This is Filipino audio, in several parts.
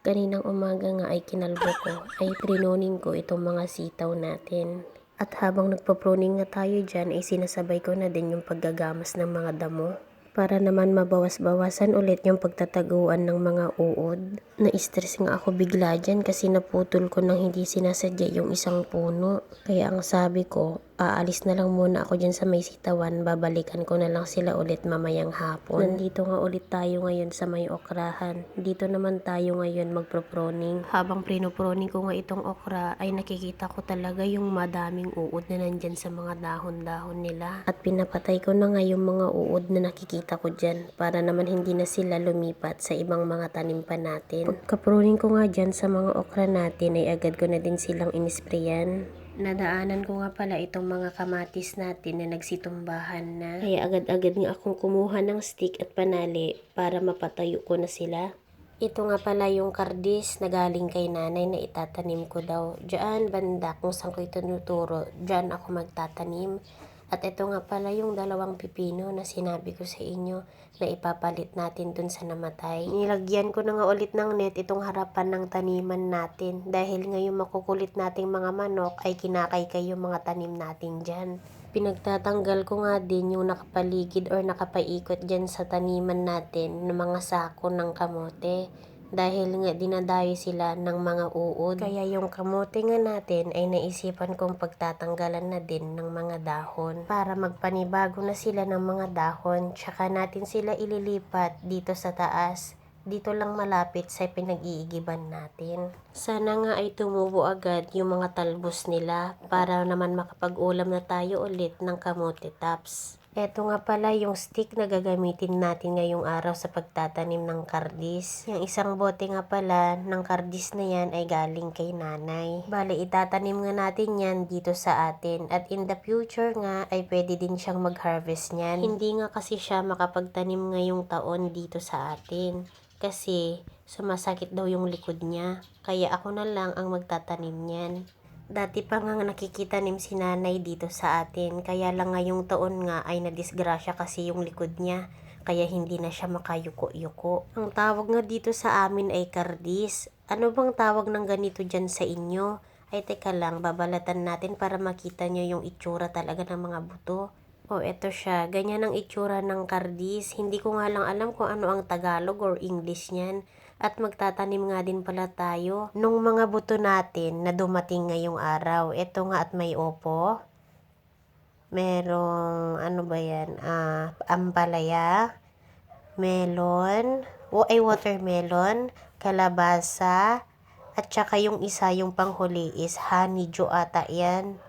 Kaninang umaga nga ay kinalbo ko, ay pruning ko itong mga sitaw natin. At habang nagpa-pruning nga tayo dyan, ay sinasabay ko na din yung paggagamas ng mga damo. Para naman mabawas-bawasan ulit yung pagtataguan ng mga uod. Na-stress nga ako bigla dyan kasi naputol ko nang hindi sinasadya yung isang puno. Kaya ang sabi ko, aalis na lang muna ako dyan sa may sitawan, babalikan ko na lang sila ulit mamayang hapon. Nandito nga ulit tayo ngayon sa may okrahan. Dito naman tayo ngayon magproproning. Habang prinoproning ko nga itong okra ay nakikita ko talaga yung madaming uod na nandyan sa mga dahon-dahon nila. At pinapatay ko na nga yung mga uod na nakikita ko dyan para naman hindi na sila lumipat sa ibang mga tanim pa natin. Pagka-pruning ko nga dyan sa mga okra natin ay agad ko na din silang inisprayan. Nadaanan ko nga pala itong mga kamatis natin na nagsitumbahan na. Kaya agad-agad nga akong kumuha ng stick at panali para mapatayo ko na sila. Ito nga pala yung kardis na galing kay nanay na itatanim ko daw. Diyan banda kung saan ko ito nuturo, diyan ako magtatanim. At ito nga pala yung dalawang pipino na sinabi ko sa inyo na ipapalit natin dun sa namatay. Nilagyan ko na nga ulit ng net itong harapan ng taniman natin dahil ngayon makukulit nating mga manok ay kinakaykay yung mga tanim natin dyan. Pinagtatanggal ko nga din yung nakapaligid or nakapaikot dyan sa taniman natin ng mga sako ng kamote. Dahil nga dinadayo sila ng mga uod. Kaya yung kamote nga natin ay naisipan kong pagtatanggalan na din ng mga dahon. Para magpanibago na sila ng mga dahon. Tsaka natin sila ililipat dito sa taas. Dito lang malapit sa pinag-iigiban natin. Sana nga ay tumubo agad yung mga talbos nila para naman makapag-ulam na tayo ulit ng kamote tops. Eto nga pala yung stick na gagamitin natin ngayong araw sa pagtatanim ng kardis. Yung isang bote nga pala ng kardis na yan ay galing kay nanay. Bale, itatanim nga natin yan dito sa atin. At in the future nga ay pwede din siyang mag-harvest niyan. Hindi nga kasi siya makapagtanim ngayong taon dito sa atin. Kasi sumasakit daw yung likod niya. Kaya ako na lang ang magtatanim niyan. Dati pa nga nakikitanim si nanay dito sa atin, kaya lang ngayong taon nga ay nadisgrasya kasi yung likod niya, kaya hindi na siya makayuko-yuko. Ang tawag nga dito sa amin ay kardis. Ano bang tawag ng ganito dyan sa inyo? Ay teka lang, babalatan natin para makita nyo yung itsura talaga ng mga buto. O eto siya, ganyan ang itsura ng kardis. Hindi ko nga lang alam kung ano ang Tagalog or English niyan. At magtatanim nga din pala tayo nung mga buto natin na dumating ngayong araw. Ito nga at may opo. Merong ano ba yan? Ampalaya, melon, watermelon, kalabasa, at saka yung isa yung panghuli is honeydew ata yan.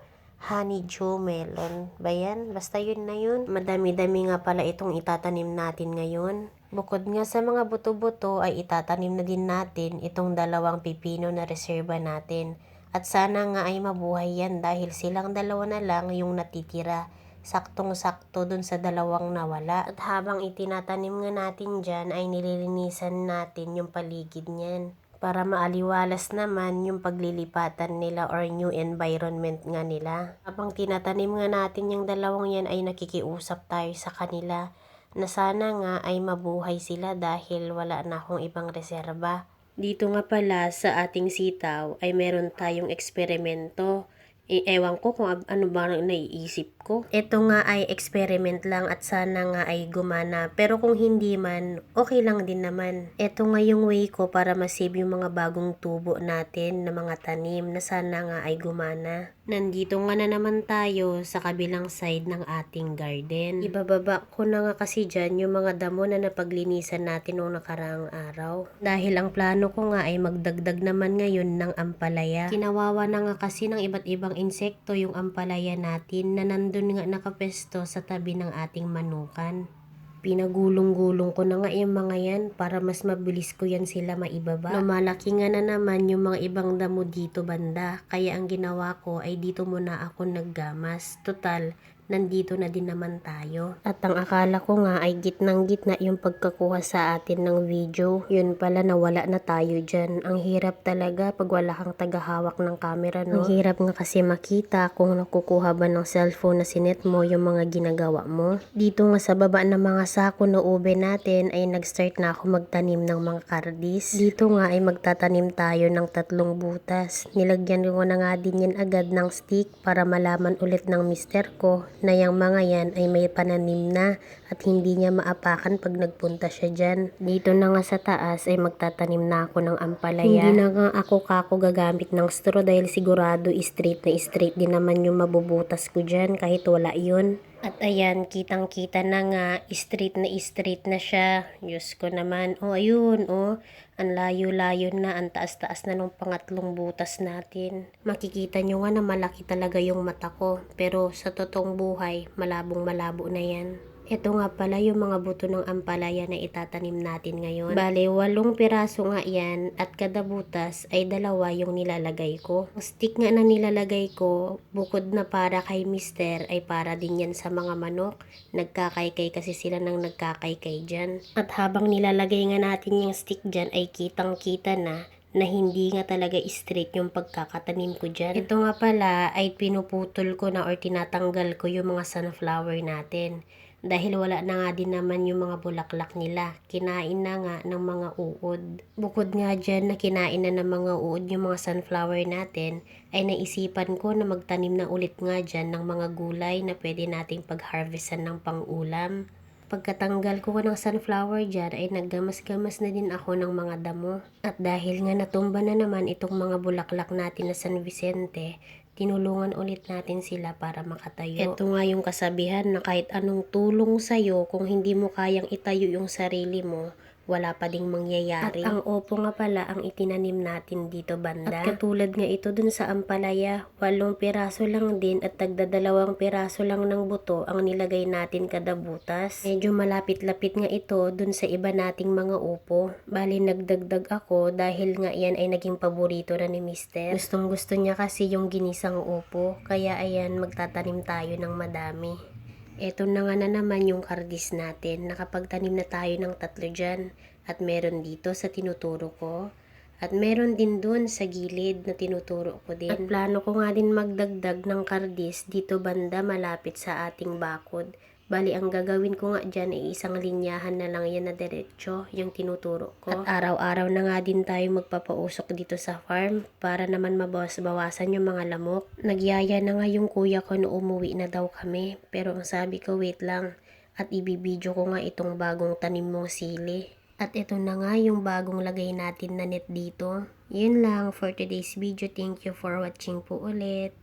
Honeydew melon ba yan? Basta yun na yun. Madami-dami nga pala itong itatanim natin ngayon. Bukod nga sa mga buto-buto ay itatanim na din natin itong dalawang pipino na reserba natin. At sana nga ay mabuhay yan dahil silang dalawa na lang yung natitira. Saktong-sakto dun sa dalawang nawala. At habang itinatanim nga natin dyan ay nililinisan natin yung paligid niyan. Para maaliwalas naman yung paglilipatan nila or new environment nga nila. Habang tinatanim nga natin yung dalawang yan ay nakikiusap tayo sa kanila na sana nga ay mabuhay sila dahil wala na akong ibang reserba. Dito nga pala sa ating sitaw ay meron tayong eksperimento. Ewan ko kung ano ba naiisip ko. Ito nga ay experiment lang at sana nga ay gumana. Pero kung hindi man, okay lang din naman. Ito nga yung way ko para masave yung mga bagong tubo natin na mga tanim na sana nga ay gumana. Nandito nga na naman tayo sa kabilang side ng ating garden. Ibababa ko na nga kasi dyan yung mga damo na napaglinisan natin noong nakaraang araw. Dahil ang plano ko nga ay magdagdag naman ngayon ng ampalaya. Kinawawa na nga kasi ng iba't ibang insekto yung ampalaya natin na nandun nga nakapesto sa tabi ng ating manukan. Pinagulong-gulong ko na nga yung mga yan para mas mabilis ko yan sila maibaba. Lumalaki nga na naman yung mga ibang damo dito banda. Kaya ang ginawa ko ay dito muna ako naggamas. Total, nandito na din naman tayo. At ang akala ko nga ay gitnang gitna yung pagkakuha sa atin ng video. Yun pala, nawala na tayo dyan. Ang hirap talaga pag wala kang tagahawak ng camera, no? Ang hirap nga kasi makita kung nakukuha ba ng cellphone na sinet mo yung mga ginagawa mo. Dito nga sa baba ng mga sako na ube natin ay nag-start na ako magtanim ng mga kardis. Dito nga ay magtatanim tayo ng 3 butas. Nilagyan ko na nga din yan agad ng stick para malaman ulit ng mister ko na yung mga yan ay may pananim na at hindi niya maapakan pag nagpunta siya dyan. Dito na nga sa taas ay magtatanim na ako ng ampalaya. Hindi na nga ako gagamit ng straw dahil sigurado straight na straight din naman yung mabubutas ko dyan kahit wala yun. At ayan, kitang-kita na nga, straight na siya. Diyos ko naman. O ayun, ang layo-layo na, ang taas-taas na nung pangatlong butas natin. Makikita nyo nga na malaki talaga yung mata ko. Pero sa totoong buhay, malabong-malabo na yan. Ito nga pala yung mga buto ng ampalaya na itatanim natin ngayon. Bale, 8 piraso nga yan at kada butas ay 2 yung nilalagay ko. Ang stick nga na nilalagay ko, bukod na para kay mister, ay para din yan sa mga manok. Nagkakaykay kasi sila nang nagkakaykay dyan. At habang nilalagay nga natin yung stick dyan ay kitang-kita na hindi nga talaga straight yung pagkakatanim ko dyan. Ito nga pala ay pinuputol ko na or tinatanggal ko yung mga sunflower natin. Dahil wala na nga din naman yung mga bulaklak nila. Kinain na nga ng mga uod. Bukod nga dyan na kinain na ng mga uod yung mga sunflower natin, ay naisipan ko na magtanim na ulit nga dyan ng mga gulay na pwede nating pag-harvestan ng pang-ulam. Pagkatanggal ko ng sunflower dyan ay naggamas-gamas na din ako ng mga damo. At dahil nga natumba na naman itong mga bulaklak natin na San Vicente, tinulungan ulit natin sila para makatayo. Ito nga yung kasabihan na kahit anong tulong sa'yo, kung hindi mo kayang itayo yung sarili mo, wala pa ding mangyayari. At ang opo nga pala ang itinanim natin dito banda. At katulad nga ito dun sa ampalaya, 8 piraso lang din at tagda 2 piraso lang ng buto ang nilagay natin kada butas. Medyo malapit-lapit nga ito dun sa iba nating mga upo. Bali nagdagdag ako dahil nga yan ay naging paborito na ni mister. Gustong gusto niya kasi yung ginisang upo, kaya ayan magtatanim tayo ng madami. Eto na nga na naman yung kardis natin. Nakapagtanim na tayo ng 3 dyan. At meron dito sa tinuturo ko. At meron din dun sa gilid na tinuturo ko din. At plano ko nga din magdagdag ng kardis dito banda malapit sa ating bakod. Bali, ang gagawin ko nga dyan ay isang linyahan na lang yan na diretso, yung tinuturo ko. At araw-araw na nga din tayo magpapausok dito sa farm para naman mabawas-bawasan yung mga lamok. Nagyaya na nga yung kuya ko na umuwi na daw kami, pero ang sabi ko wait lang at ibibidyo ko nga itong bagong tanim mong sili. At ito na nga yung bagong lagay natin na net dito. Yun lang for today's video. Thank you for watching po ulit.